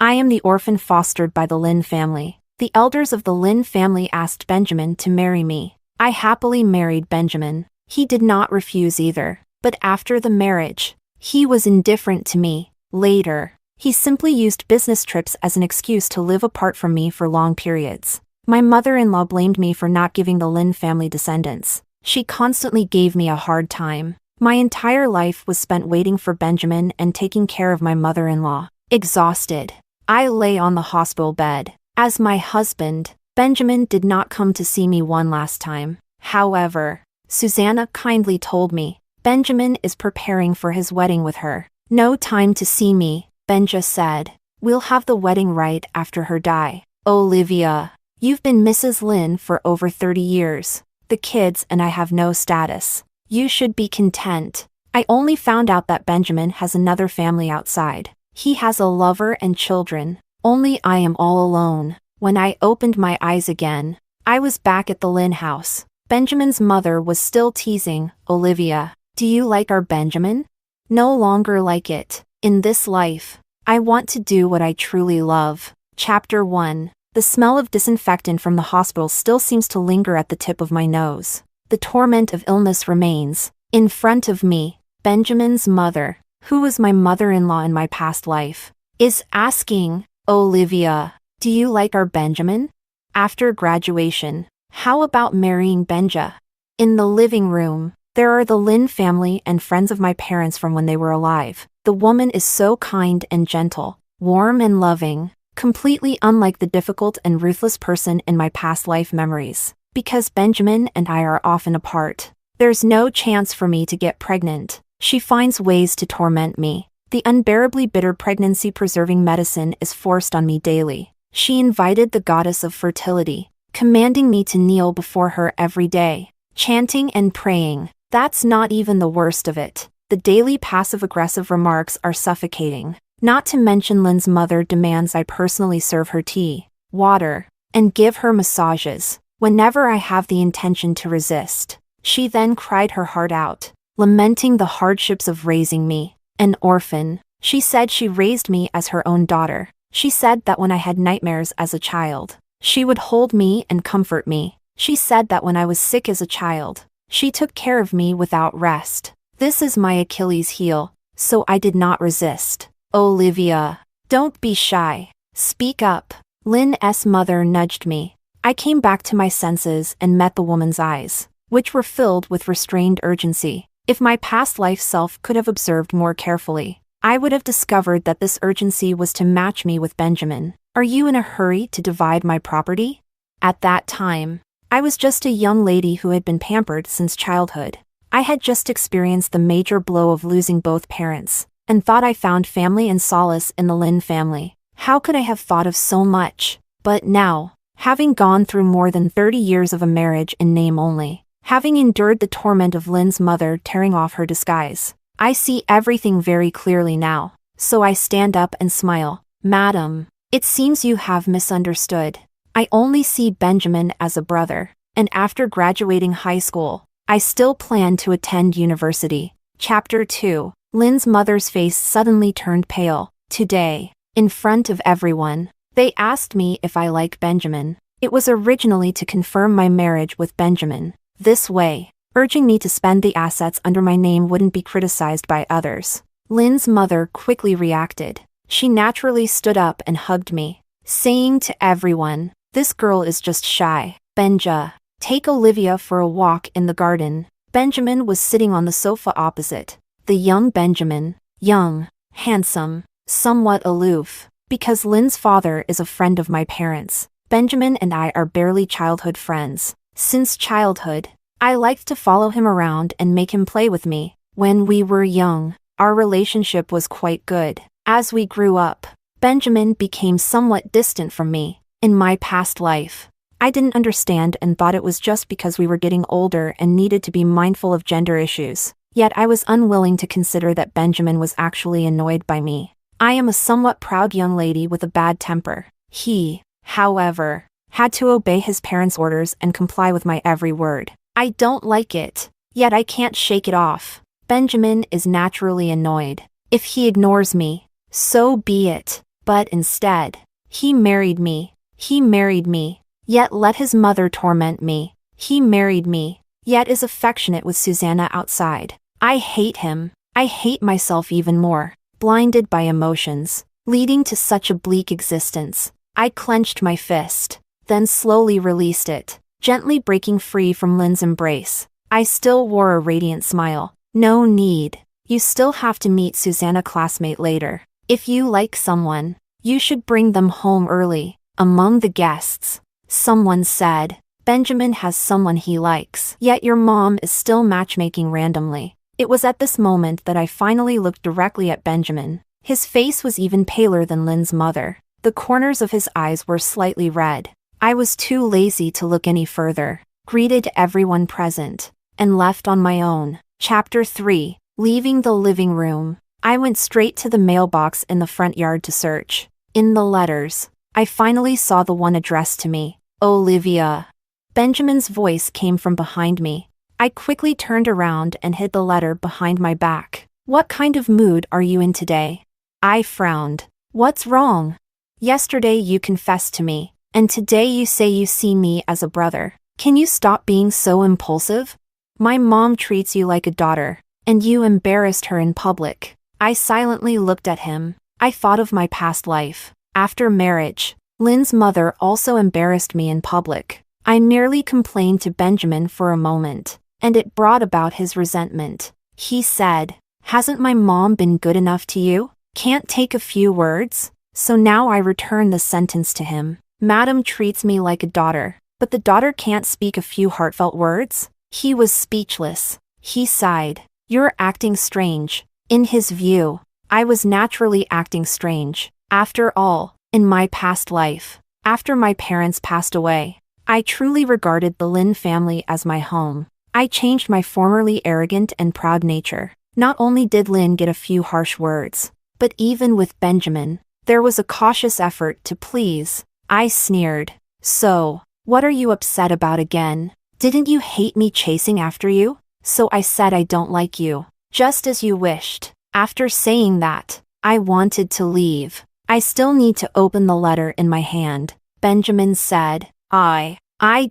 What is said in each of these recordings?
I am the orphan fostered by the Lin family. The elders of the Lin family asked Benjamin to marry me. I happily married Benjamin. He did not refuse either. But after the marriage, he was indifferent to me. Later, he simply used business trips as an excuse to live apart from me for long periods. My mother-in-law blamed me for not giving the Lin family descendants. She constantly gave me a hard time. My entire life was spent waiting for Benjamin and taking care of my mother-in-law. Exhausted, I lay on the hospital bed. As my husband, Benjamin did not come to see me one last time. However, Susanna kindly told me, Benjamin is preparing for his wedding with her. No time to see me, Benja said. We'll have the wedding right after her die. Olivia, you've been Mrs. Lin for over 30 years. The kids and I have no status. You should be content. I only found out that Benjamin has another family outside. He has a lover and children. Only I am all alone. When I opened my eyes again, I was back at the Lin house. Benjamin's mother was still teasing, Olivia, do you like our Benjamin? No longer like it. In this life, I want to do what I truly love. Chapter 1. The smell of disinfectant from the hospital still seems to linger at the tip of my nose. The torment of illness remains. In front of me, Benjamin's mother, who was my mother-in-law in my past life, is asking, Olivia, do you like our Benjamin? After graduation, how about marrying Benja? In the living room, there are the Lin family and friends of my parents from when they were alive. The woman is so kind and gentle, warm and loving, completely unlike the difficult and ruthless person in my past life memories. Because Benjamin and I are often apart, there's no chance for me to get pregnant. She finds ways to torment me. The unbearably bitter pregnancy-preserving medicine is forced on me daily. She invited the goddess of fertility, commanding me to kneel before her every day, chanting and praying. That's not even the worst of it. The daily passive-aggressive remarks are suffocating. Not to mention Lin's mother demands I personally serve her tea, water, and give her massages. Whenever I have the intention to resist, she then cried her heart out, lamenting the hardships of raising me, an orphan. She said she raised me as her own daughter. She said that when I had nightmares as a child, she would hold me and comfort me. She said that when I was sick as a child, she took care of me without rest. This is my Achilles heel, so I did not resist. Olivia, don't be shy. Speak up. Lin's mother nudged me. I came back to my senses and met the woman's eyes, which were filled with restrained urgency. If my past life self could have observed more carefully, I would have discovered that this urgency was to match me with Benjamin. Are you in a hurry to divide my property? At that time, I was just a young lady who had been pampered since childhood. I had just experienced the major blow of losing both parents, and thought I found family and solace in the Lin family. How could I have thought of so much? But now, having gone through more than 30 years of a marriage in name only, having endured the torment of Lin's mother tearing off her disguise, I see everything very clearly now. So I stand up and smile. Madam, it seems you have misunderstood. I only see Benjamin as a brother, and after graduating high school, I still plan to attend university. Chapter 2. Lin's mother's face suddenly turned pale. Today, in front of everyone, they asked me if I like Benjamin. It was originally to confirm my marriage with Benjamin. This way, urging me to spend the assets under my name wouldn't be criticized by others. Lin's mother quickly reacted. She naturally stood up and hugged me, saying to everyone, "This girl is just shy. Benja, take Olivia for a walk in the garden." Benjamin was sitting on the sofa opposite. The young Benjamin, young, handsome, somewhat aloof. Because Lin's father is a friend of my parents, Benjamin and I are barely childhood friends. Since childhood, I liked to follow him around and make him play with me. When we were young, our relationship was quite good. As we grew up, Benjamin became somewhat distant from me. In my past life, I didn't understand and thought it was just because we were getting older and needed to be mindful of gender issues. Yet I was unwilling to consider that Benjamin was actually annoyed by me. I am a somewhat proud young lady with a bad temper. He, however, had to obey his parents' orders and comply with my every word. I don't like it, yet I can't shake it off. Benjamin is naturally annoyed. If he ignores me, so be it. But instead, he married me. He married me, yet let his mother torment me. He married me, yet is affectionate with Susanna outside. I hate him. I hate myself even more, blinded by emotions, leading to such a bleak existence. I clenched my fist, then slowly released it, gently breaking free from Lynn's embrace. I still wore a radiant smile. No need. You still have to meet Susanna classmate later. If you like someone, you should bring them home early. Among the guests, someone said, Benjamin has someone he likes. Yet your mom is still matchmaking randomly. It was at this moment that I finally looked directly at Benjamin. His face was even paler than Lynn's mother. The corners of his eyes were slightly red. I was too lazy to look any further, greeted everyone present, and left on my own. Chapter 3. Leaving the living room. I went straight to the mailbox in the front yard to search. In the letters, I finally saw the one addressed to me. Olivia. Benjamin's voice came from behind me. I quickly turned around and hid the letter behind my back. What kind of mood are you in today? I frowned. What's wrong? Yesterday you confessed to me, and today you say you see me as a brother. Can you stop being so impulsive? My mom treats you like a daughter, and you embarrassed her in public. I silently looked at him. I thought of my past life. After marriage, Lynn's mother also embarrassed me in public. I merely complained to Benjamin for a moment, and it brought about his resentment. He said, "Hasn't my mom been good enough to you? Can't take a few words?" So now I return the sentence to him. Madam treats me like a daughter, but the daughter can't speak a few heartfelt words? He was speechless. He sighed. You're acting strange. In his view, I was naturally acting strange. After all, in my past life, after my parents passed away, I truly regarded the Lynn family as my home. I changed my formerly arrogant and proud nature. Not only did Lynn get a few harsh words, but even with Benjamin, there was a cautious effort to please. I sneered. So, what are you upset about again? Didn't you hate me chasing after you? So I said I don't like you. Just as you wished. After saying that, I wanted to leave. I still need to open the letter in my hand. Benjamin said, I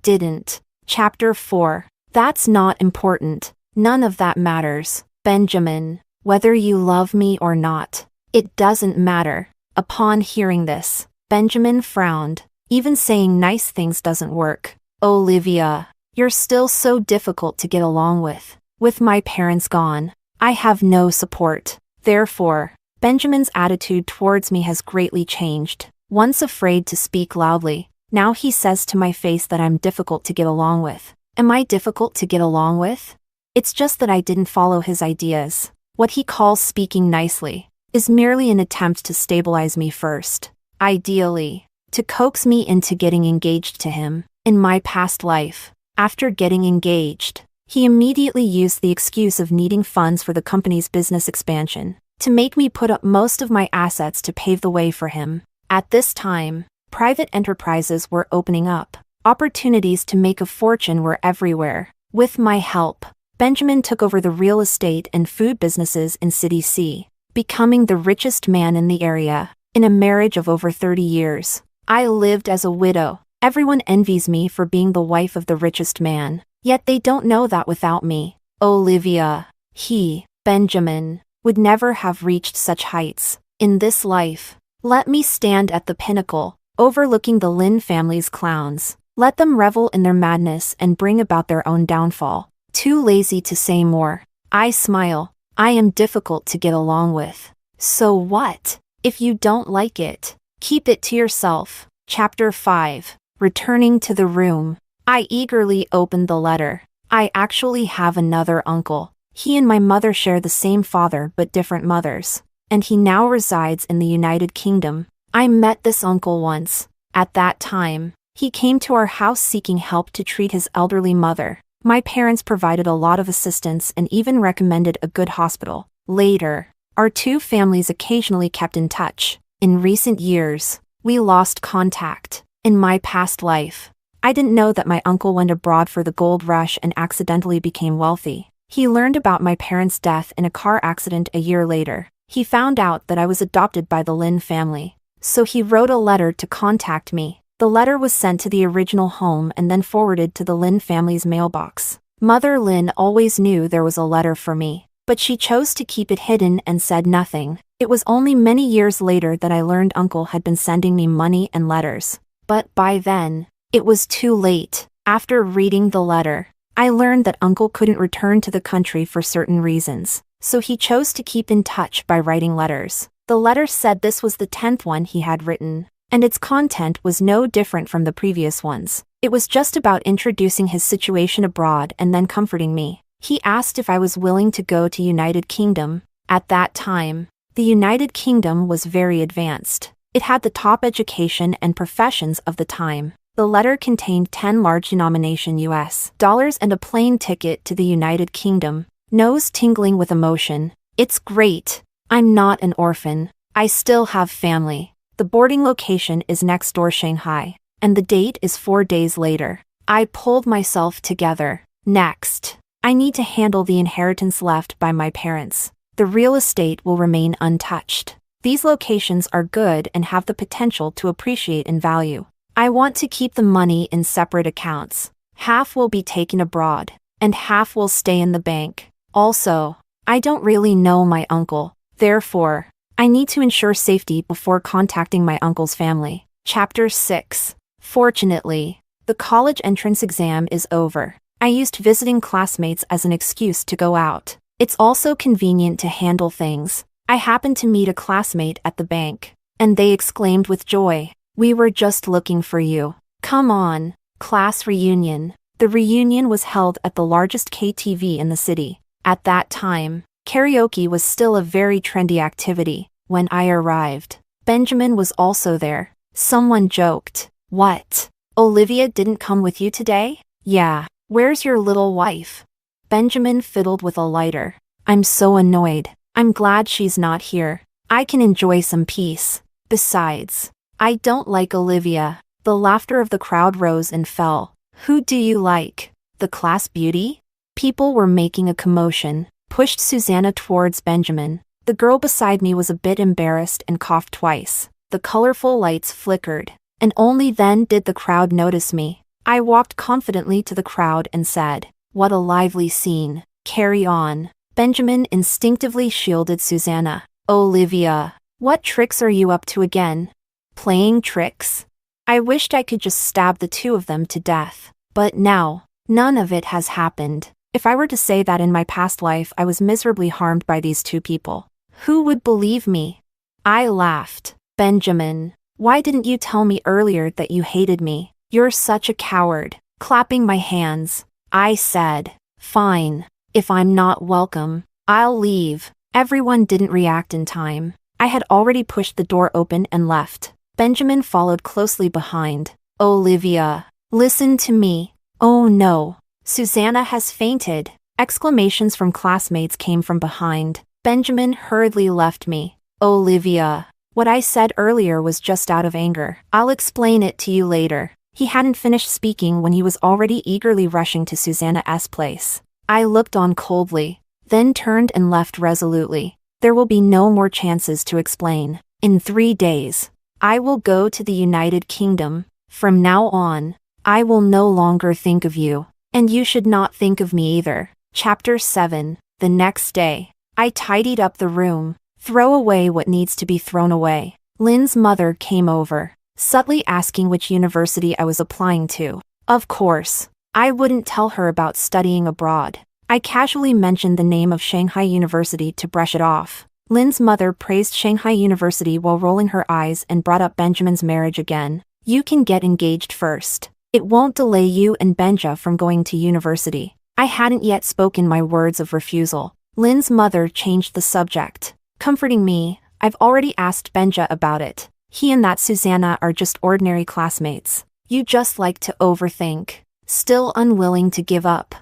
didn't. Chapter 4. That's not important. None of that matters. Benjamin, whether you love me or not, it doesn't matter. Upon hearing this, Benjamin frowned. Even saying nice things doesn't work. Olivia, you're still so difficult to get along with. With my parents gone, I have no support. Therefore, Benjamin's attitude towards me has greatly changed. Once afraid to speak loudly, now he says to my face that I'm difficult to get along with. Am I difficult to get along with? It's just that I didn't follow his ideas. What he calls speaking nicely is merely an attempt to stabilize me first. Ideally, to coax me into getting engaged to him. In my past life, after getting engaged, he immediately used the excuse of needing funds for the company's business expansion to make me put up most of my assets to pave the way for him. At this time, private enterprises were opening up. Opportunities to make a fortune were everywhere. With my help, Benjamin took over the real estate and food businesses in City C, becoming the richest man in the area. In a marriage of over 30 years, I lived as a widow. Everyone envies me for being the wife of the richest man, yet they don't know that without me, Olivia, Benjamin, would never have reached such heights in this life. Let me stand at the pinnacle, overlooking the Lynn family's clowns. Let them revel in their madness and bring about their own downfall. Too lazy to say more. I smile. I am difficult to get along with. So what? If you don't like it, keep it to yourself. Chapter 5. Returning to the room. I eagerly opened the letter. I actually have another uncle. He and my mother share the same father but different mothers, and he now resides in the United Kingdom. I met this uncle once. At that time, he came to our house seeking help to treat his elderly mother. My parents provided a lot of assistance and even recommended a good hospital. Later, our two families occasionally kept in touch. In recent years, we lost contact. In my past life, I didn't know that my uncle went abroad for the gold rush and accidentally became wealthy. He learned about my parents' death in a car accident a year later. He found out that I was adopted by the Lynn family. so he wrote a letter to contact me. The letter was sent to the original home and then forwarded to the Lin family's mailbox. Mother Lin always knew there was a letter for me, but she chose to keep it hidden and said nothing. It was only many years later that I learned Uncle had been sending me money and letters. But by then, it was too late. After reading the letter, I learned that Uncle couldn't return to the country for certain reasons, so he chose to keep in touch by writing letters. The letter said this was the 10th one he had written, and its content was no different from the previous ones. It was just about introducing his situation abroad and then comforting me. He asked if I was willing to go to United Kingdom. At that time, the United Kingdom was very advanced. It had the top education and professions of the time. The letter contained 10 large denomination US dollars and a plane ticket to the United Kingdom. Nose tingling with emotion. It's great. I'm not an orphan. I still have family. The boarding location is next door Shanghai, and the date is 4 days later. I pulled myself together. Next, I need to handle the inheritance left by my parents. The real estate will remain untouched. These locations are good and have the potential to appreciate in value. I want to keep the money in separate accounts. Half will be taken abroad, and half will stay in the bank. Also, I don't really know my uncle. Therefore, I need to ensure safety before contacting my uncle's family. Chapter 6. Fortunately, the college entrance exam is over. I used visiting classmates as an excuse to go out. It's also convenient to handle things. I happened to meet a classmate at the bank, and they exclaimed with joy, "We were just looking for you. Come on, class reunion." The reunion was held at the largest KTV in the city. At that time, karaoke was still a very trendy activity. When I arrived, Benjamin was also there. Someone joked, "What? Olivia didn't come with you today?" "Yeah, where's your little wife?" Benjamin fiddled with a lighter. "I'm so annoyed. I'm glad she's not here. I can enjoy some peace. Besides, I don't like Olivia." The laughter of the crowd rose and fell. "Who do you like? The class beauty?" People were making a commotion. Pushed Susanna towards Benjamin. The girl beside me was a bit embarrassed and coughed twice. The colorful lights flickered, and only then did the crowd notice me. I walked confidently to the crowd and said, "What a lively scene. Carry on." Benjamin instinctively shielded Susanna. "Olivia, what tricks are you up to again?" "Playing tricks?" I wished I could just stab the two of them to death. But now, none of it has happened. If I were to say that in my past life I was miserably harmed by these two people, who would believe me? I laughed. "Benjamin, why didn't you tell me earlier that you hated me? You're such a coward." Clapping my hands, I said, "Fine. If I'm not welcome, I'll leave." Everyone didn't react in time. I had already pushed the door open and left. Benjamin followed closely behind. "Olivia, listen to me." "Oh no. Susanna has fainted." Exclamations from classmates came from behind. Benjamin hurriedly left me. "Olivia, what I said earlier was just out of anger. I'll explain it to you later." He hadn't finished speaking when he was already eagerly rushing to Susanna's place. I looked on coldly, then turned and left resolutely. There will be no more chances to explain. In 3 days, I will go to the United Kingdom. From now on, I will no longer think of you. And you should not think of me either. Chapter 7. The next day, I tidied up the room. Throw away what needs to be thrown away. Lynn's mother came over, subtly asking which university I was applying to. Of course, I wouldn't tell her about studying abroad. I casually mentioned the name of Shanghai University to brush it off. Lynn's mother praised Shanghai University while rolling her eyes and brought up Benjamin's marriage again. "You can get engaged first. It won't delay you and Benja from going to university." I hadn't yet spoken my words of refusal. Lynn's mother changed the subject. Comforting me, "I've already asked Benja about it. He and that Susanna are just ordinary classmates. You just like to overthink." Still unwilling to give up.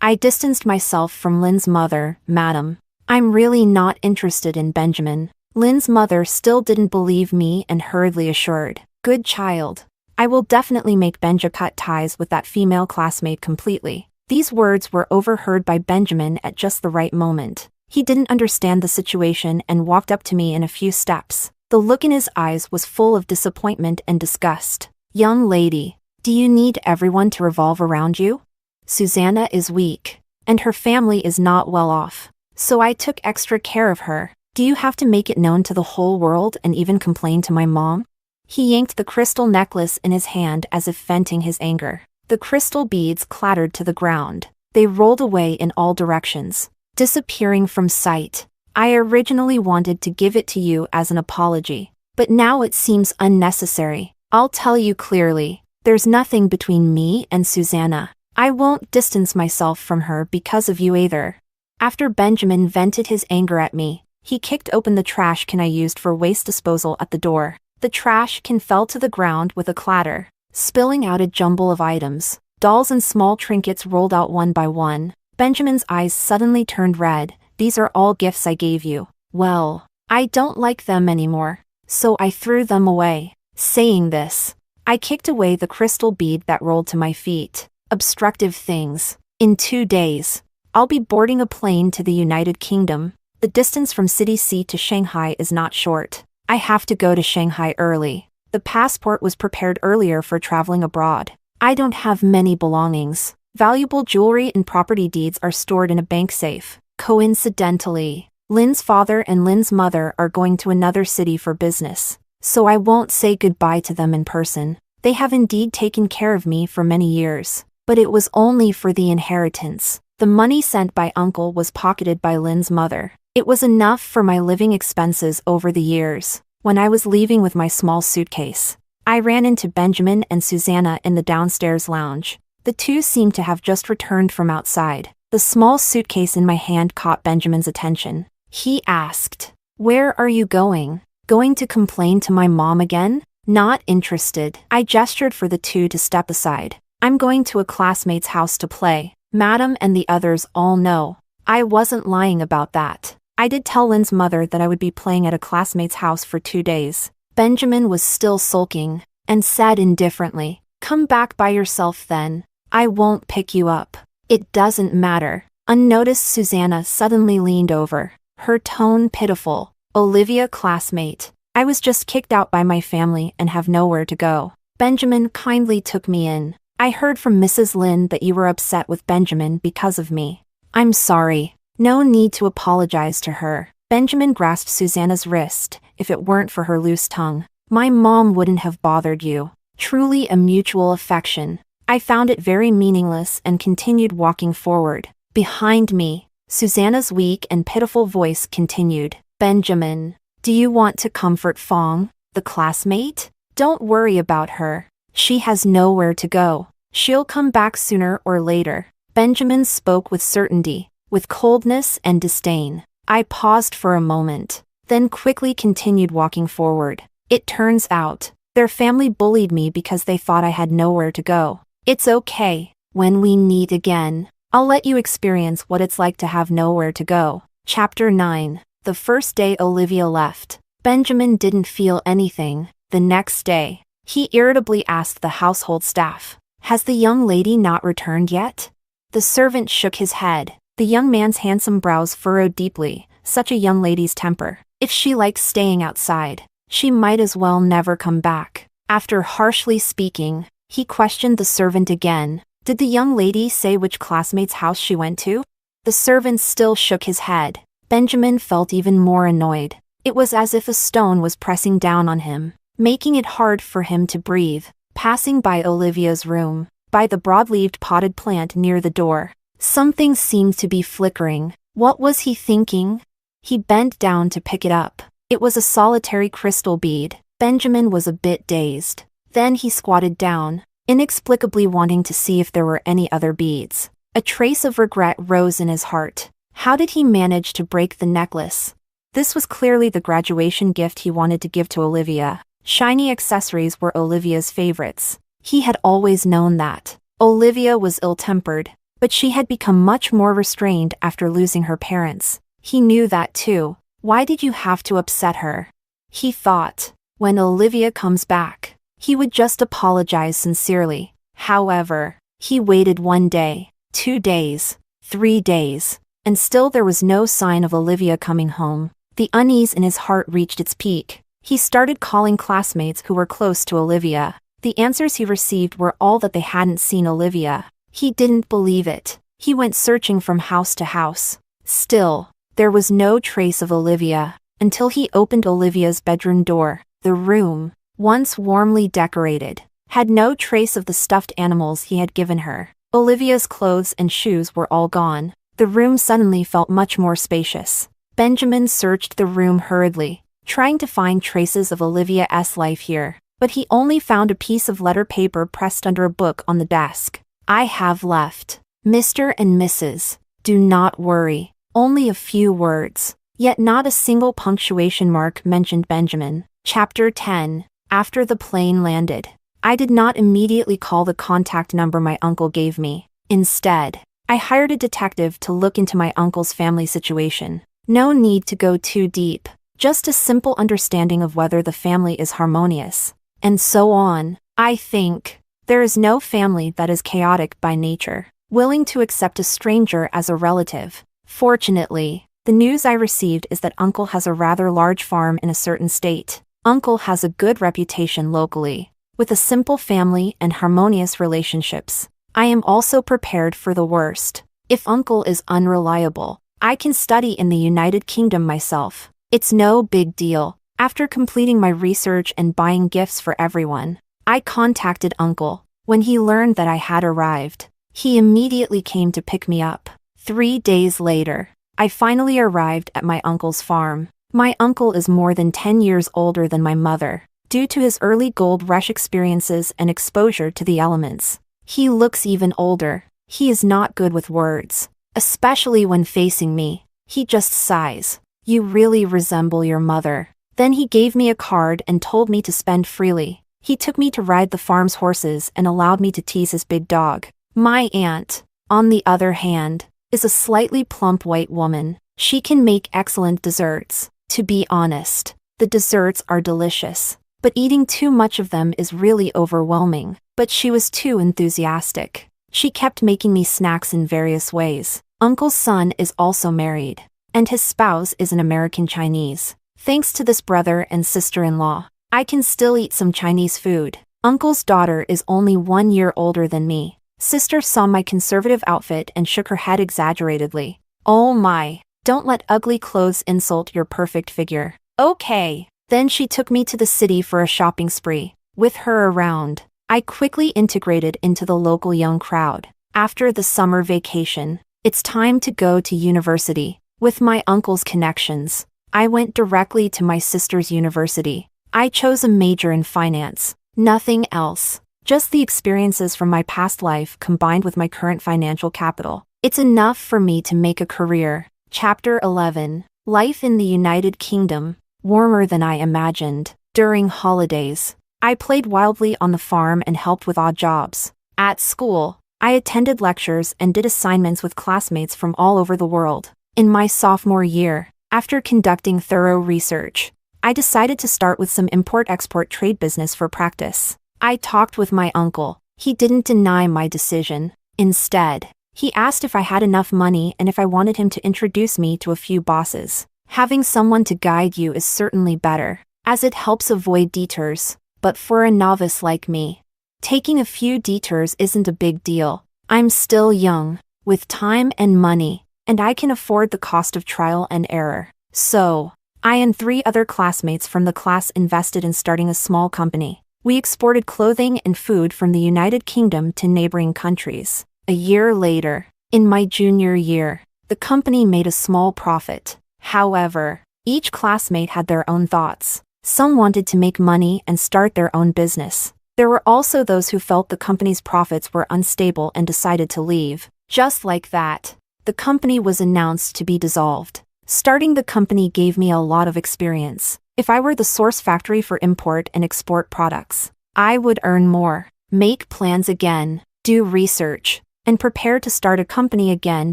I distanced myself from Lynn's mother. "Madam, I'm really not interested in Benjamin." Lynn's mother still didn't believe me and hurriedly assured, "Good child. I will definitely make Benja cut ties with that female classmate completely." These words were overheard by Benjamin at just the right moment. He didn't understand the situation and walked up to me in a few steps. The look in his eyes was full of disappointment and disgust. "Young lady, do you need everyone to revolve around you? Susanna is weak, and her family is not well off, so I took extra care of her. Do you have to make it known to the whole world and even complain to my mom?" He yanked the crystal necklace in his hand as if venting his anger. The crystal beads clattered to the ground. They rolled away in all directions, disappearing from sight. "I originally wanted to give it to you as an apology, but now it seems unnecessary. I'll tell you clearly, there's nothing between me and Susanna. I won't distance myself from her because of you either." After Benjamin vented his anger at me, he kicked open the trash can I used for waste disposal at the door. The trash can fell to the ground with a clatter, spilling out a jumble of items. Dolls and small trinkets rolled out one by one. Benjamin's eyes suddenly turned red. "These are all gifts I gave you. Well, I don't like them anymore, so I threw them away." Saying this, I kicked away the crystal bead that rolled to my feet. Obstructive things. "In 2 days, I'll be boarding a plane to the United Kingdom. The distance from City C to Shanghai is not short. I have to go to Shanghai early. The passport was prepared earlier for traveling abroad. I don't have many belongings. Valuable jewelry and property deeds are stored in a bank safe. Coincidentally, Lynn's father and Lynn's mother are going to another city for business, so I won't say goodbye to them in person. They have indeed taken care of me for many years, but it was only for the inheritance. The money sent by Uncle was pocketed by Lynn's mother. It was enough for my living expenses over the years. When I was leaving with my small suitcase, I ran into Benjamin and Susanna in the downstairs lounge. The two seemed to have just returned from outside. The small suitcase in my hand caught Benjamin's attention. He asked, "Where are you going? Going to complain to my mom again?" "Not interested." I gestured for the two to step aside. "I'm going to a classmate's house to play. Madam and the others all know." I wasn't lying about that. I did tell Lynn's mother that I would be playing at a classmate's house for 2 days. Benjamin was still sulking, and said indifferently, "Come back by yourself then. I won't pick you up." "It doesn't matter." Unnoticed, Susanna suddenly leaned over, her tone pitiful. "Olivia, classmate. I was just kicked out by my family and have nowhere to go. Benjamin kindly took me in. I heard from Mrs. Lynn that you were upset with Benjamin because of me. I'm sorry. No need to apologize to her." Benjamin grasped Susanna's wrist. "If it weren't for her loose tongue, my mom wouldn't have bothered you. Truly a mutual affection." I found it very meaningless and continued walking forward. Behind me, Susanna's weak and pitiful voice continued, "Benjamin, do you want to comfort Fong, the classmate? Don't worry about her. She has nowhere to go. She'll come back sooner or later." Benjamin spoke with certainty, with coldness and disdain. I paused for a moment, then quickly continued walking forward. "It turns out, their family bullied me because they thought I had nowhere to go. It's okay. When we meet again, I'll let you experience what it's like to have nowhere to go." Chapter 9. The first day Olivia left, Benjamin didn't feel anything. The next day, he irritably asked the household staff, "Has the young lady not returned yet?" The servant shook his head. The young man's handsome brows furrowed deeply. Such a young lady's temper. If she likes staying outside, she might as well never come back. After harshly speaking, he questioned the servant again. "Did the young lady say which classmate's house she went to?" The servant still shook his head. Benjamin felt even more annoyed. It was as if a stone was pressing down on him, making it hard for him to breathe. Passing by Olivia's room, by the broad-leaved potted plant near the door, something seemed to be flickering. What was he thinking? He bent down to pick it up. It was a solitary crystal bead. Benjamin was a bit dazed. Then he squatted down, inexplicably wanting to see if there were any other beads. A trace of regret rose in his heart. How did he manage to break the necklace? This was clearly the graduation gift he wanted to give to Olivia. Shiny accessories were Olivia's favorites. He had always known that. Olivia was ill-tempered, but she had become much more restrained after losing her parents. He knew that too. Why did you have to upset her? He thought, when Olivia comes back, he would just apologize sincerely. However, he waited 1 day, 2 days, 3 days, and still there was no sign of Olivia coming home. The unease in his heart reached its peak. He started calling classmates who were close to Olivia. The answers he received were all that they hadn't seen Olivia. He didn't believe it. He went searching from house to house. Still, there was no trace of Olivia, until he opened Olivia's bedroom door. The room, once warmly decorated, had no trace of the stuffed animals he had given her. Olivia's clothes and shoes were all gone. The room suddenly felt much more spacious. Benjamin searched the room hurriedly, trying to find traces of Olivia's life here, but he only found a piece of letter paper pressed under a book on the desk. "I have left. Mr. and Mrs. Do not worry." Only a few words, yet not a single punctuation mark mentioned Benjamin. Chapter 10. After the plane landed, I did not immediately call the contact number my uncle gave me. Instead, I hired a detective to look into my uncle's family situation. No need to go too deep, just a simple understanding of whether the family is harmonious, and so on. I think there is no family that is chaotic by nature, willing to accept a stranger as a relative. Fortunately, the news I received is that Uncle has a rather large farm in a certain state. Uncle has a good reputation locally, with a simple family and harmonious relationships. I am also prepared for the worst. If Uncle is unreliable, I can study in the United Kingdom myself. It's no big deal. After completing my research and buying gifts for everyone, I contacted Uncle. When he learned that I had arrived, he immediately came to pick me up. 3 days later, I finally arrived at my uncle's farm. My uncle is more than 10 years older than my mother, due to his early gold rush experiences and exposure to the elements. He looks even older. He is not good with words, especially when facing me. He just sighs. "You really resemble your mother." Then he gave me a card and told me to spend freely. He took me to ride the farm's horses and allowed me to tease his big dog. My aunt, on the other hand, is a slightly plump white woman. She can make excellent desserts. To be honest, the desserts are delicious, but eating too much of them is really overwhelming. But she was too enthusiastic. She kept making me snacks in various ways. Uncle's son is also married, and his spouse is an American Chinese. Thanks to this brother and sister-in-law, I can still eat some Chinese food. Uncle's daughter is only 1 year older than me. Sister saw my conservative outfit and shook her head exaggeratedly. "Oh my, don't let ugly clothes insult your perfect figure." "Okay." Then she took me to the city for a shopping spree. With her around, I quickly integrated into the local young crowd. After the summer vacation, it's time to go to university. With my uncle's connections, I went directly to my sister's university. I chose a major in finance. Nothing else. Just the experiences from my past life combined with my current financial capital. It's enough for me to make a career. Chapter 11. Life in the United Kingdom. Warmer than I imagined. During holidays, I played wildly on the farm and helped with odd jobs. At school, I attended lectures and did assignments with classmates from all over the world. In my sophomore year, after conducting thorough research, I decided to start with some import-export trade business for practice. I talked with my uncle. He didn't deny my decision. Instead, he asked if I had enough money and if I wanted him to introduce me to a few bosses. Having someone to guide you is certainly better, as it helps avoid detours. But for a novice like me, taking a few detours isn't a big deal. I'm still young, with time and money, and I can afford the cost of trial and error. So, I and 3 other classmates from the class invested in starting a small company. We exported clothing and food from the United Kingdom to neighboring countries. A year later, in my junior year, the company made a small profit. However, each classmate had their own thoughts. Some wanted to make money and start their own business. There were also those who felt the company's profits were unstable and decided to leave. Just like that, the company was announced to be dissolved. Starting the company gave me a lot of experience. If I were the source factory for import and export products, I would earn more, make plans again, do research, and prepare to start a company again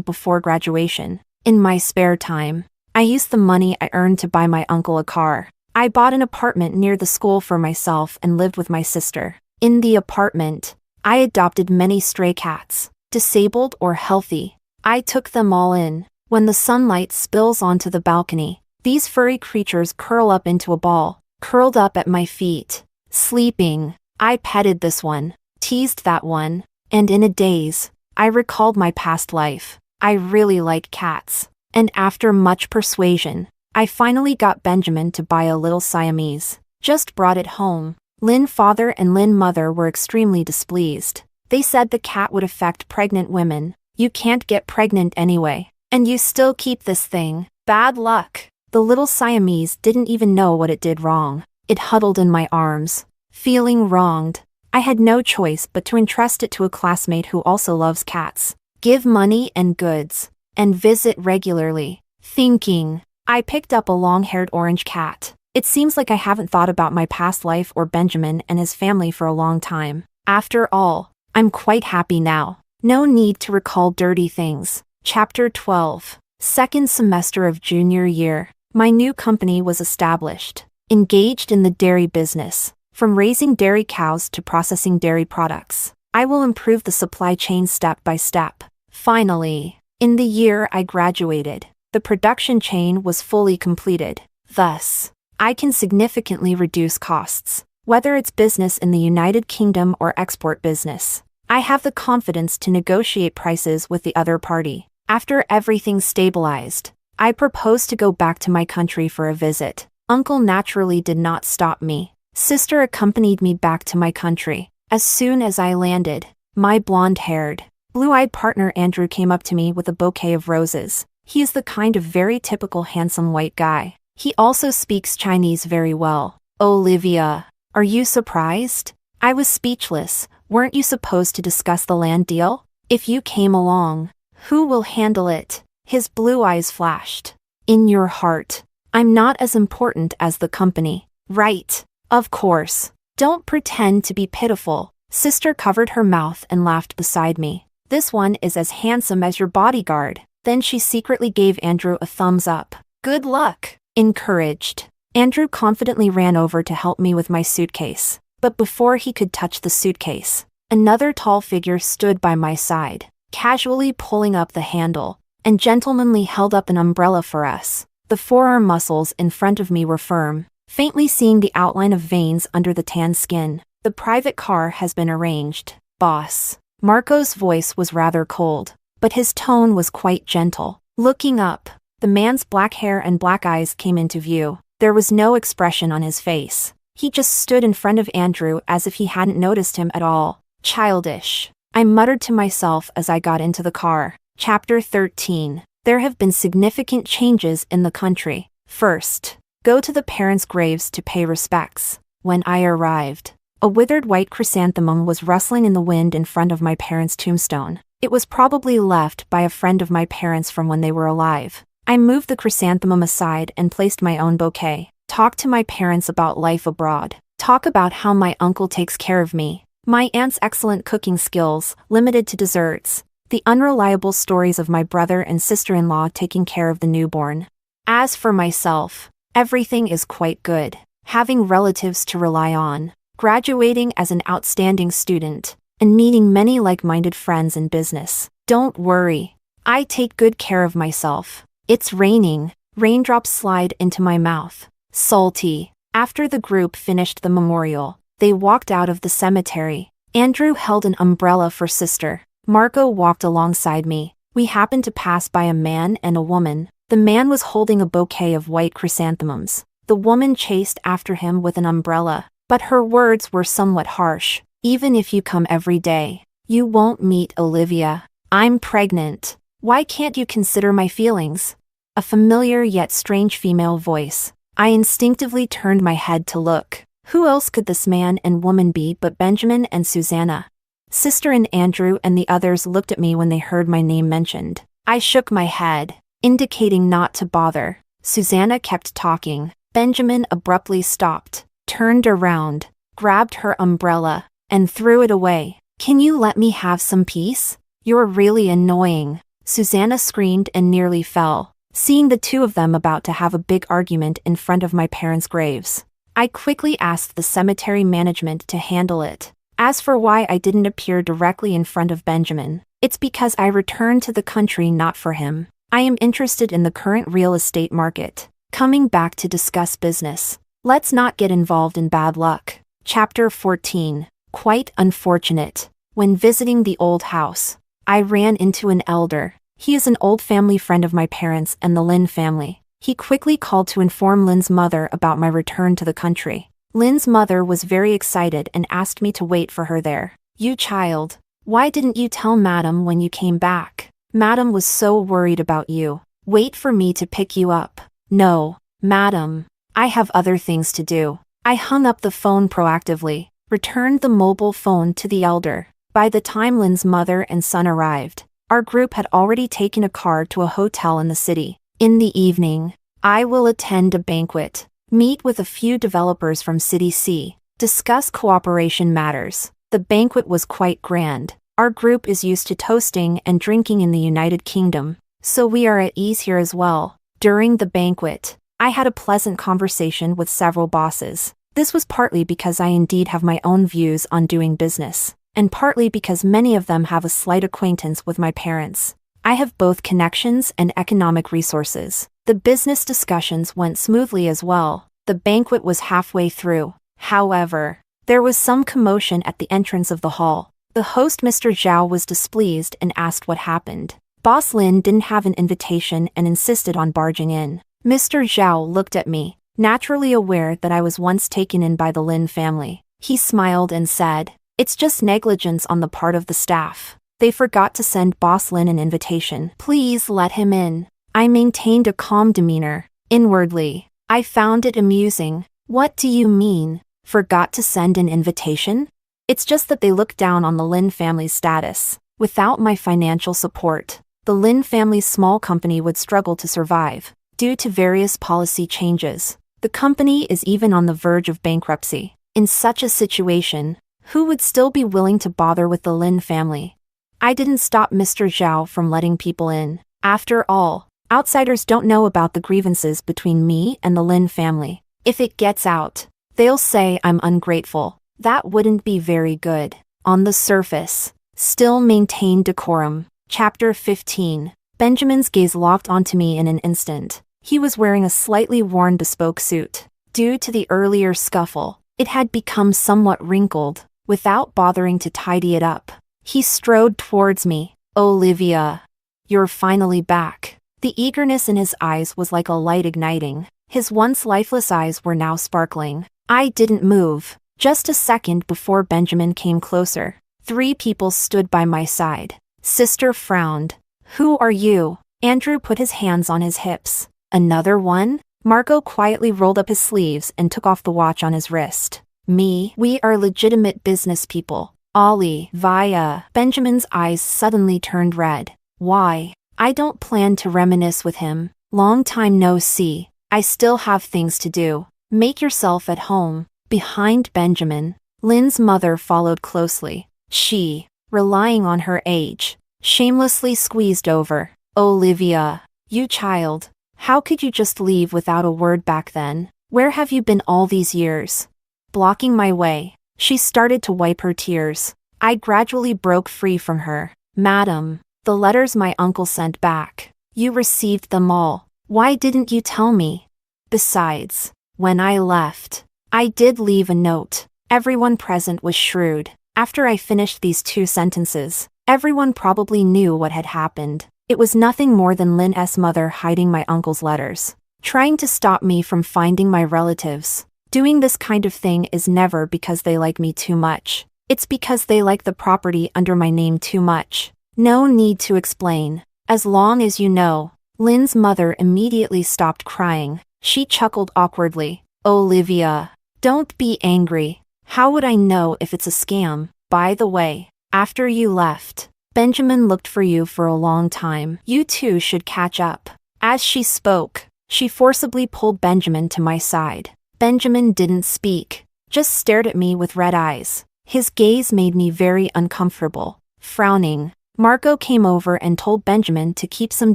before graduation. In my spare time, I used the money I earned to buy my uncle a car. I bought an apartment near the school for myself and lived with my sister. In the apartment, I adopted many stray cats, disabled or healthy. I took them all in. When the sunlight spills onto the balcony, these furry creatures curl up into a ball, curled up at my feet, sleeping. I petted this one, teased that one, and in a daze, I recalled my past life. I really like cats. And after much persuasion, I finally got Benjamin to buy a little Siamese. Just brought it home. Lin father and Lin mother were extremely displeased. They said the cat would affect pregnant women. You can't get pregnant anyway. And you still keep this thing. Bad luck. The little Siamese didn't even know what it did wrong. It huddled in my arms, feeling wronged. I had no choice but to entrust it to a classmate who also loves cats. Give money and goods, and visit regularly. Thinking. I picked up a long-haired orange cat. It seems like I haven't thought about my past life or Benjamin and his family for a long time. After all, I'm quite happy now. No need to recall dirty things. Chapter 12. Second semester of junior year. My new company was established. Engaged in the dairy business. From raising dairy cows to processing dairy products. I will improve the supply chain step by step. Finally, in the year I graduated, the production chain was fully completed. Thus, I can significantly reduce costs, whether it's business in the United Kingdom or export business. I have the confidence to negotiate prices with the other party. After everything stabilized, I proposed to go back to my country for a visit. Uncle naturally did not stop me. Sister accompanied me back to my country. As soon as I landed, my blonde-haired, blue-eyed partner Andrew came up to me with a bouquet of roses. He is the kind of very typical handsome white guy. He also speaks Chinese very well. Olivia, are you surprised? I was speechless. Weren't you supposed to discuss the land deal? If you came along, who will handle it? His blue eyes flashed. In your heart, I'm not as important as the company. Right. Of course. Don't pretend to be pitiful. Sister covered her mouth and laughed beside me. This one is as handsome as your bodyguard. Then she secretly gave Andrew a thumbs up. Good luck. Encouraged. Andrew confidently ran over to help me with my suitcase. But before he could touch the suitcase, another tall figure stood by my side, casually pulling up the handle, and gentlemanly held up an umbrella for us. The forearm muscles in front of me were firm, faintly seeing the outline of veins under the tan skin. The private car has been arranged, boss. Marco's voice was rather cold, but his tone was quite gentle. Looking up, the man's black hair and black eyes came into view. There was no expression on his face. He just stood in front of Andrew as if he hadn't noticed him at all. Childish. I muttered to myself as I got into the car. Chapter 13. There have been significant changes in the country. First, go to the parents' graves to pay respects. When I arrived, a withered white chrysanthemum was rustling in the wind in front of my parents' tombstone. It was probably left by a friend of my parents from when they were alive. I moved the chrysanthemum aside and placed my own bouquet. Talk to my parents about life abroad. Talk about how my uncle takes care of me. My aunt's excellent cooking skills, limited to desserts. The unreliable stories of my brother and sister-in-law taking care of the newborn. As for myself, everything is quite good. Having relatives to rely on, graduating as an outstanding student, and meeting many like-minded friends in business. Don't worry. I take good care of myself. It's raining. Raindrops slide into my mouth. Salty. After the group finished the memorial, they walked out of the cemetery. Andrew held an umbrella for sister. Marco walked alongside me. We happened to pass by a man and a woman. The man was holding a bouquet of white chrysanthemums. The woman chased after him with an umbrella, but her words were somewhat harsh. Even if you come every day, you won't meet Olivia. I'm pregnant. Why can't you consider my feelings? A familiar yet strange female voice. I instinctively turned my head to look. Who else could this man and woman be but Benjamin and Susanna? Sister and Andrew and the others looked at me when they heard my name mentioned. I shook my head, indicating not to bother. Susanna kept talking. Benjamin abruptly stopped, turned around, grabbed her umbrella, and threw it away. Can you let me have some peace? You're really annoying. Susanna screamed and nearly fell, seeing the two of them about to have a big argument in front of my parents' graves. I quickly asked the cemetery management to handle it. As for why I didn't appear directly in front of Benjamin, it's because I returned to the country not for him. I am interested in the current real estate market. Coming back to discuss business. Let's not get involved in bad luck. Chapter 14. Quite unfortunate. When visiting the old house, I ran into an elder. He is an old family friend of my parents and the Lin family. He quickly called to inform Lin's mother about my return to the country. Lin's mother was very excited and asked me to wait for her there. You child, why didn't you tell Madam when you came back? Madam was so worried about you. Wait for me to pick you up. No, Madam. I have other things to do. I hung up the phone proactively, returned the mobile phone to the elder. By the time Lin's mother and son arrived, our group had already taken a car to a hotel in the city. In the evening, I will attend a banquet, meet with a few developers from City C, discuss cooperation matters. The banquet was quite grand. Our group is used to toasting and drinking in the United Kingdom, so we are at ease here as well. During the banquet, I had a pleasant conversation with several bosses. This was partly because I indeed have my own views on doing business, and partly because many of them have a slight acquaintance with my parents. I have both connections and economic resources. The business discussions went smoothly as well. The banquet was halfway through. However, there was some commotion at the entrance of the hall. The host Mr. Zhao was displeased and asked what happened. Boss Lin didn't have an invitation and insisted on barging in. Mr. Zhao looked at me, naturally aware that I was once taken in by the Lin family. He smiled and said, "It's just negligence on the part of the staff. They forgot to send Boss Lin an invitation. Please let him in." I maintained a calm demeanor. Inwardly, I found it amusing. What do you mean, forgot to send an invitation? It's just that they look down on the Lin family's status. Without my financial support, the Lin family's small company would struggle to survive. Due to various policy changes, the company is even on the verge of bankruptcy. In such a situation, who would still be willing to bother with the Lin family? I didn't stop Mr. Zhao from letting people in. After all, outsiders don't know about the grievances between me and the Lin family. If it gets out, they'll say I'm ungrateful. That wouldn't be very good. On the surface, still maintain decorum. Chapter 15. Benjamin's gaze locked onto me in an instant. He was wearing a slightly worn bespoke suit. Due to the earlier scuffle, it had become somewhat wrinkled. Without bothering to tidy it up, he strode towards me. "Olivia, you're finally back." The eagerness in his eyes was like a light igniting. His once lifeless eyes were now sparkling. I didn't move. Just a second before Benjamin came closer, 3 people stood by my side. Sister frowned. "Who are you?" Andrew put his hands on his hips. "Another one?" Marco quietly rolled up his sleeves and took off the watch on his wrist. "Me, we are legitimate business people. Ollie, via." Benjamin's eyes suddenly turned red. "Why?" "I don't plan to reminisce with him. Long time no see. I still have things to do. Make yourself at home." Behind Benjamin, Lin's mother followed closely. She, relying on her age, shamelessly squeezed over. "Olivia, you child, how could you just leave without a word back then? Where have you been all these years?" Blocking my way, she started to wipe her tears. I gradually broke free from her. "Madam, the letters my uncle sent back. You received them all. Why didn't you tell me? Besides, when I left, I did leave a note." Everyone present was shrewd. After I finished these 2 sentences, everyone probably knew what had happened. It was nothing more than Lin's mother hiding my uncle's letters, trying to stop me from finding my relatives. Doing this kind of thing is never because they like me too much. It's because they like the property under my name too much. No need to explain. As long as you know. Lin's mother immediately stopped crying. She chuckled awkwardly. "Olivia, don't be angry. How would I know if it's a scam? By the way, after you left, Benjamin looked for you for a long time. You two should catch up." As she spoke, she forcibly pulled Benjamin to my side. Benjamin didn't speak, just stared at me with red eyes. His gaze made me very uncomfortable. Frowning, Marco came over and told Benjamin to keep some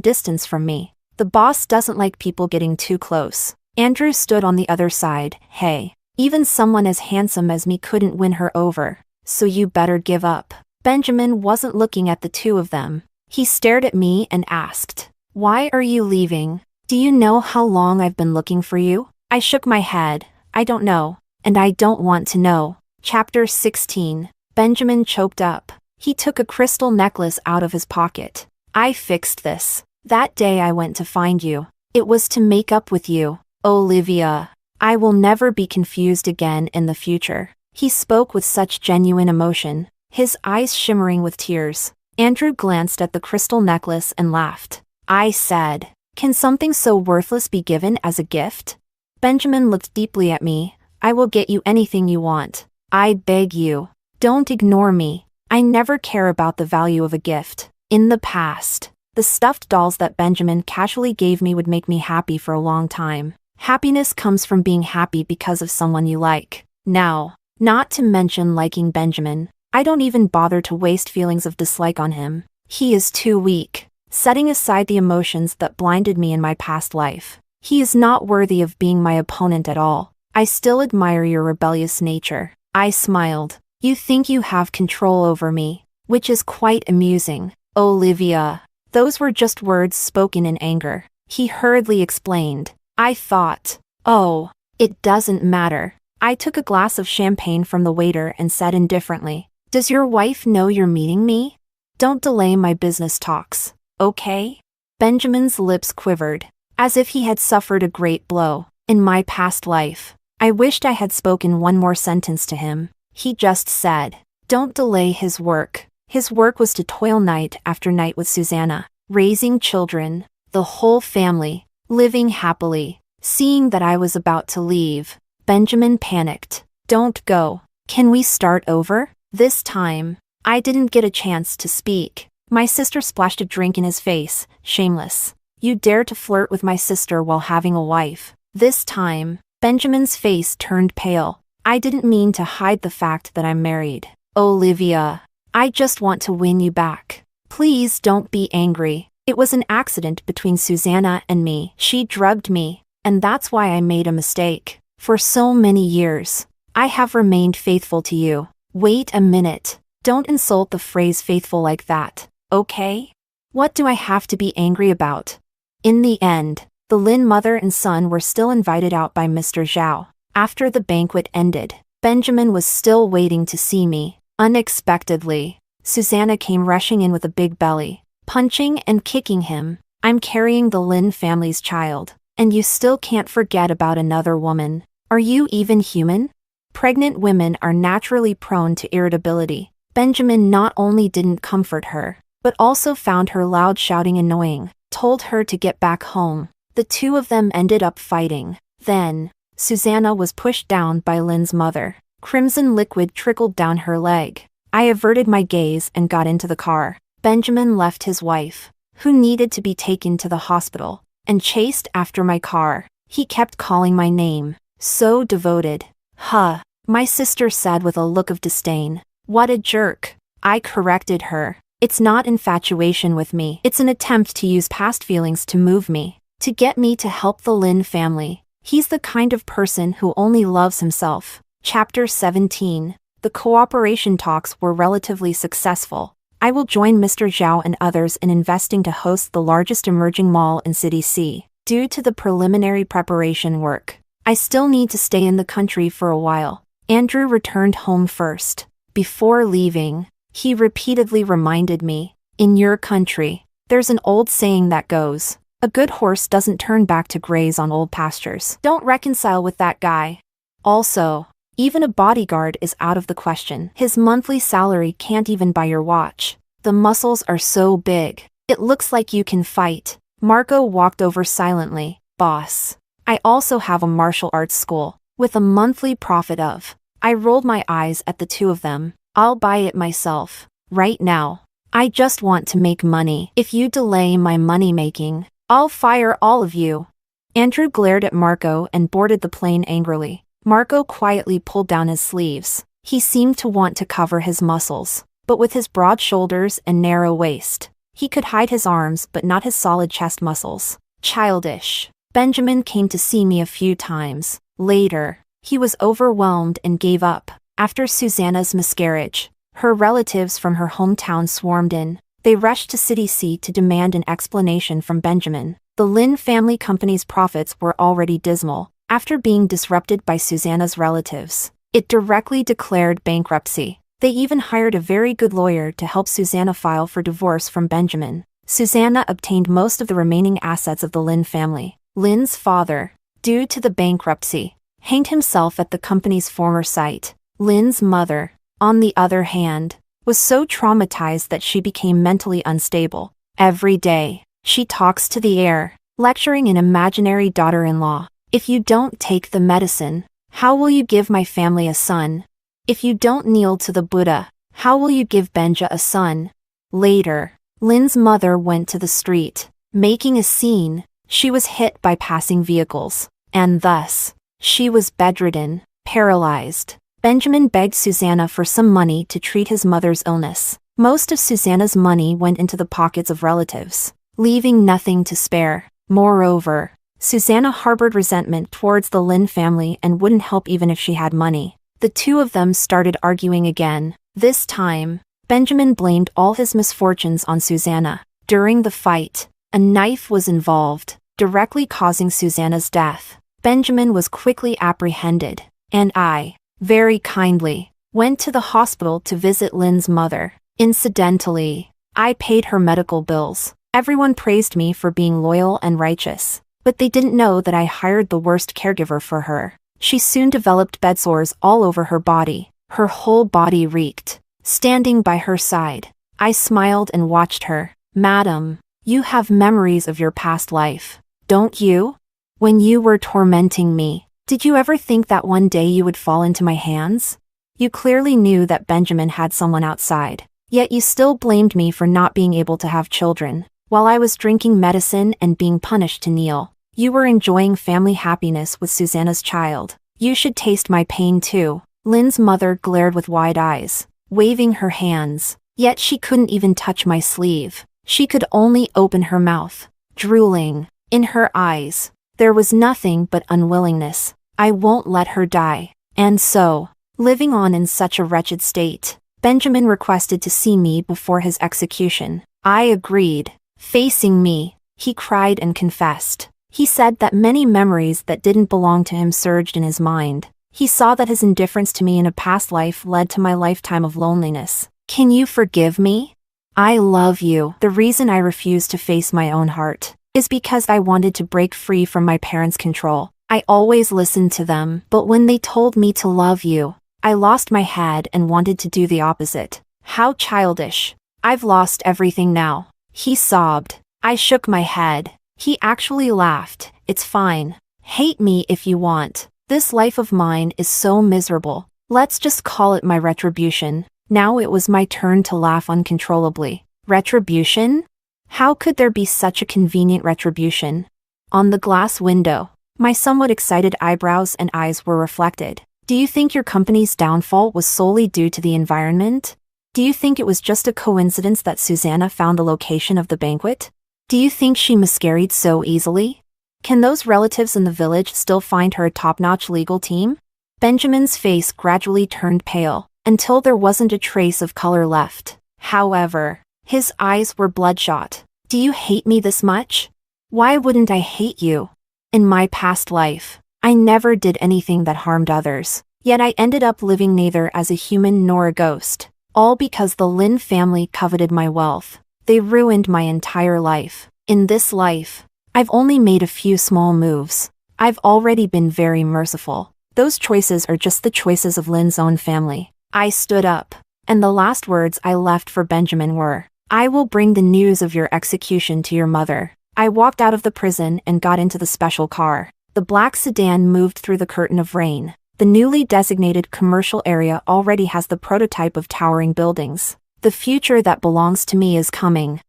distance from me. The boss doesn't like people getting too close. Andrew stood on the other side. "Hey, even someone as handsome as me couldn't win her over, so you better give up." Benjamin wasn't looking at the 2 of them. He stared at me and asked, "Why are you leaving? Do you know how long I've been looking for you?" I shook my head. I don't know. And I don't want to know. Chapter 16. Benjamin choked up. He took a crystal necklace out of his pocket. I fixed this. That day I went to find you. It was to make up with you. Olivia. I will never be confused again in the future. He spoke with such genuine emotion, his eyes shimmering with tears. Andrew glanced at the crystal necklace and laughed. I said, "Can something so worthless be given as a gift?" Benjamin looked deeply at me. I will get you anything you want. I beg you. Don't ignore me. I never care about the value of a gift. In the past, the stuffed dolls that Benjamin casually gave me would make me happy for a long time. Happiness comes from being happy because of someone you like. Now, not to mention liking Benjamin, I don't even bother to waste feelings of dislike on him. He is too weak. Setting aside the emotions that blinded me in my past life, he is not worthy of being my opponent at all. I still admire your rebellious nature. I smiled. You think you have control over me, which is quite amusing. Olivia. Those were just words spoken in anger. He hurriedly explained. I thought, oh, it doesn't matter. I took a glass of champagne from the waiter and said indifferently, does your wife know you're meeting me? Don't delay my business talks, okay? Benjamin's lips quivered, as if he had suffered a great blow. In my past life, I wished I had spoken one more sentence to him. He just said, don't delay his work. His work was to toil night after night with Susanna, raising children, the whole family, living happily. Seeing that I was about to leave, Benjamin panicked. Don't go. Can we start over? This time, I didn't get a chance to speak. My sister splashed a drink in his face, shameless. You dare to flirt with my sister while having a wife. This time, Benjamin's face turned pale. I didn't mean to hide the fact that I'm married. Olivia, I just want to win you back. Please don't be angry. It was an accident between Susanna and me. She drugged me, and that's why I made a mistake. For so many years, I have remained faithful to you. Wait a minute. Don't insult the phrase faithful like that, okay? What do I have to be angry about? In the end, the Lin mother and son were still invited out by Mr. Zhao. After the banquet ended, Benjamin was still waiting to see me. Unexpectedly, Susanna came rushing in with a big belly, punching and kicking him. I'm carrying the Lin family's child, and you still can't forget about another woman. Are you even human? Pregnant women are naturally prone to irritability. Benjamin not only didn't comfort her, but also found her loud shouting annoying, told her to get back home. The two of them ended up fighting. Then, Susanna was pushed down by Lin's mother. Crimson liquid trickled down her leg. I averted my gaze and got into the car. Benjamin left his wife, who needed to be taken to the hospital, and chased after my car. He kept calling my name. So devoted. Huh, my sister said with a look of disdain. What a jerk. I corrected her. It's not infatuation with me. It's an attempt to use past feelings to move me, to get me to help the Lin family. He's the kind of person who only loves himself. Chapter 17. The cooperation talks were relatively successful. I will join Mr. Zhao and others in investing to host the largest emerging mall in City C. Due to the preliminary preparation work, I still need to stay in the country for a while. Andrew returned home first. Before leaving, he repeatedly reminded me, in your country, there's an old saying that goes, a good horse doesn't turn back to graze on old pastures. Don't reconcile with that guy. Also, even a bodyguard is out of the question. His monthly salary can't even buy your watch. The muscles are so big. It looks like you can fight. Marco walked over silently. Boss, I also have a martial arts school, with a monthly profit of. I rolled my eyes at the two of them. I'll buy it myself. Right now. I just want to make money. If you delay my money making, I'll fire all of you. Andrew glared at Marco and boarded the plane angrily. Marco quietly pulled down his sleeves. He seemed to want to cover his muscles, but with his broad shoulders and narrow waist, he could hide his arms but not his solid chest muscles. Childish. Benjamin came to see me a few times. Later, he was overwhelmed and gave up. After Susanna's miscarriage, her relatives from her hometown swarmed in. They rushed to City C to demand an explanation from Benjamin. The Lin family company's profits were already dismal. After being disrupted by Susanna's relatives, it directly declared bankruptcy. They even hired a very good lawyer to help Susanna file for divorce from Benjamin. Susanna obtained most of the remaining assets of the Lynn family. Lynn's father, due to the bankruptcy, hanged himself at the company's former site. Lynn's mother, on the other hand, was so traumatized that she became mentally unstable. Every day, she talks to the air, lecturing an imaginary daughter-in-law. If you don't take the medicine, how will you give my family a son? If you don't kneel to the Buddha, how will you give Benja a son? Later, Lynn's mother went to the street, making a scene. She was hit by passing vehicles, and thus, she was bedridden, paralyzed. Benjamin begged Susanna for some money to treat his mother's illness. Most of Susanna's money went into the pockets of relatives, leaving nothing to spare. Moreover, Susanna harbored resentment towards the Lynn family and wouldn't help even if she had money. The two of them started arguing again. This time, Benjamin blamed all his misfortunes on Susanna. During the fight, a knife was involved, directly causing Susanna's death. Benjamin was quickly apprehended, and I, very kindly, went to the hospital to visit Lynn's mother. Incidentally, I paid her medical bills. Everyone praised me for being loyal and righteous, but they didn't know that I hired the worst caregiver for her. She soon developed bedsores all over her body. Her whole body reeked. Standing by her side, I smiled and watched her. "Madam, you have memories of your past life, don't you? When you were tormenting me, did you ever think that one day you would fall into my hands? You clearly knew that Benjamin had someone outside, yet you still blamed me for not being able to have children, while I was drinking medicine and being punished to kneel. You were enjoying family happiness with Susanna's child. You should taste my pain too." Lynn's mother glared with wide eyes, waving her hands, yet she couldn't even touch my sleeve. She could only open her mouth, drooling. In her eyes, there was nothing but unwillingness. I won't let her die. And so, living on in such a wretched state, Benjamin requested to see me before his execution. I agreed. Facing me, he cried and confessed. He said that many memories that didn't belong to him surged in his mind. He saw that his indifference to me in a past life led to my lifetime of loneliness. "Can you forgive me? I love you." The reason I refused to face my own heart is because I wanted to break free from my parents' control. I always listened to them, but when they told me to love you, I lost my head and wanted to do the opposite. How childish. I've lost everything now. He sobbed. I shook my head. He actually laughed. "It's fine. Hate me if you want. This life of mine is so miserable. Let's just call it my retribution." Now it was my turn to laugh uncontrollably. Retribution? How could there be such a convenient retribution? On the glass window, my somewhat excited eyebrows and eyes were reflected. "Do you think your company's downfall was solely due to the environment? Do you think it was just a coincidence that Susanna found the location of the banquet? Do you think she miscarried so easily? Can those relatives in the village still find her a top-notch legal team?" Benjamin's face gradually turned pale, until there wasn't a trace of color left. However, his eyes were bloodshot. "Do you hate me this much? Why wouldn't I hate you? In my past life, I never did anything that harmed others, yet I ended up living neither as a human nor a ghost, all because the Lynn family coveted my wealth. They ruined my entire life. In this life, I've only made a few small moves. I've already been very merciful. Those choices are just the choices of Lynn's own family." I stood up, and the last words I left for Benjamin were, "I will bring the news of your execution to your mother." I walked out of the prison and got into the special car. The black sedan moved through the curtain of rain. The newly designated commercial area already has the prototype of towering buildings. The future that belongs to me is coming.